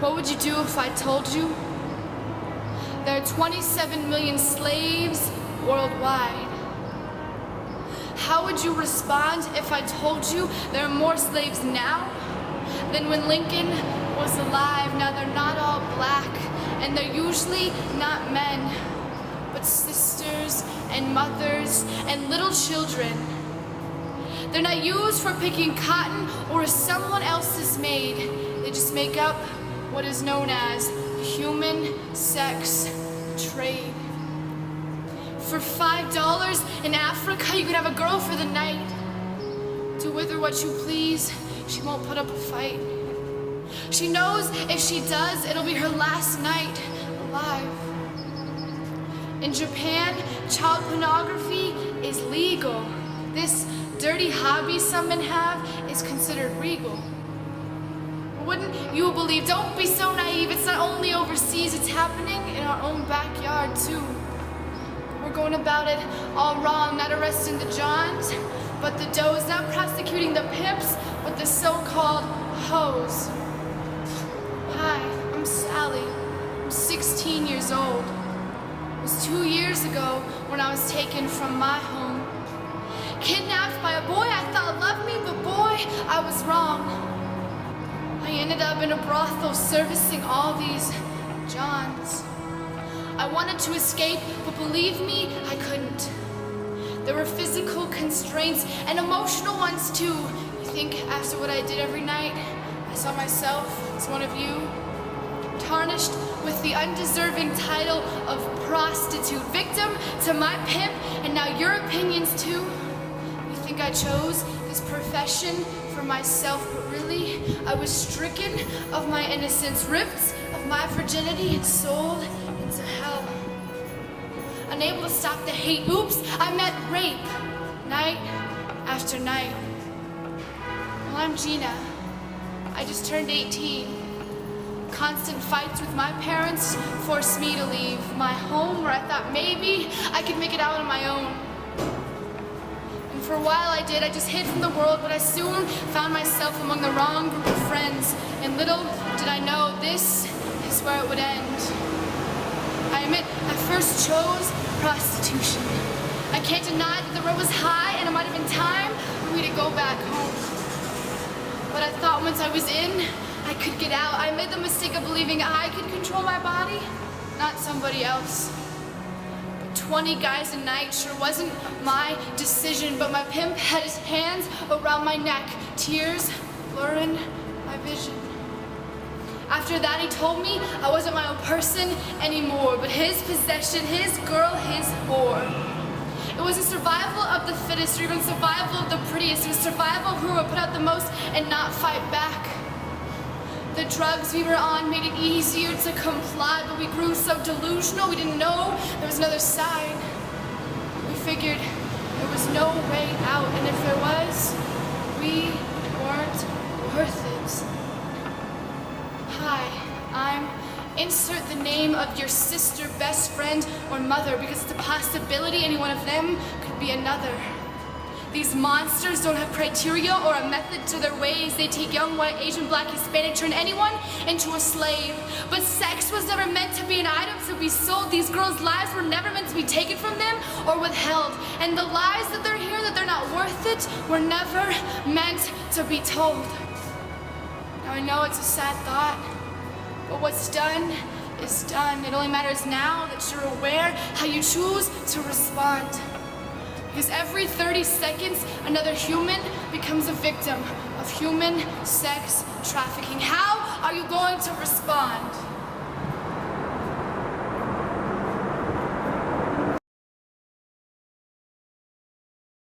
What would you do if I told you there are 27 million slaves worldwide? How would you respond if I told you there are more slaves now than when Lincoln was alive? Now they're not all black, and they're usually not men, but sisters and mothers and little children. They're not used for picking cotton or as someone else's maid. They just make up what is known as human sex trade. For $5 in Africa, you could have a girl for the night. Do with her what you please, she won't put up a fight. She knows if she does, it'll be her last night alive. In Japan, child pornography is legal. This dirty hobby some men have is considered regal. Wouldn't you believe? Don't be so naive. It's not only overseas, it's happening in our own backyard too. We're going about it all wrong, not arresting the Johns, but the does, not prosecuting the pimps, but the so-called hoes. Hi, I'm Sally. I'm 16 years old. It was 2 years ago when I was taken from my home. Kidnapped by a boy I thought loved me, but boy, I was wrong. I ended up in a brothel servicing all these Johns. I wanted to escape, but believe me, I couldn't. There were physical constraints and emotional ones too. You think after what I did every night, I saw myself as one of you? Tarnished with the undeserving title of prostitute, victim to my pimp, and now your opinions too? You think I chose this profession for myself, but really, I was stricken of my innocence, ripped of my virginity, and sold into hell. Unable to stop the hate, oops, I met rape, night after night. Well, I'm Gina. I just turned 18. Constant fights with my parents forced me to leave my home where I thought maybe I could make it out on my own. And for a while I did, I just hid from the world, but I soon found myself among the wrong group of friends. And little did I know this is where it would end. I admit, I first chose prostitution. I can't deny that the road was high and it might have been time for me to go back home. But I thought once I was in, I could get out. I made the mistake of believing I could control my body, not somebody else. But 20 guys a night sure wasn't my decision, but my pimp had his hands around my neck, tears blurring my vision. After that, he told me I wasn't my own person anymore, but his possession, his girl, his whore. It was a survival of the fittest, or even survival of the prettiest. It was survival of who would put out the most and not fight back. The drugs we were on made it easier to comply, but we grew so delusional we didn't know there was another side. We figured there was no way out, and if there was, we weren't worth it. Hi, I'm insert the name of your sister, best friend, or mother, because it's a possibility any one of them could be another. These monsters don't have criteria or a method to their ways. They take young, white, Asian, black, Hispanic, turn anyone into a slave. But sex was never meant to be an item to be sold. These girls' lives were never meant to be taken from them or withheld. And the lies that they're here, that they're not worth it, were never meant to be told. Now I know it's a sad thought, but what's done is done. It only matters now that you're aware how you choose to respond. Because every 30 seconds, another human becomes a victim of human sex trafficking. How are you going to respond?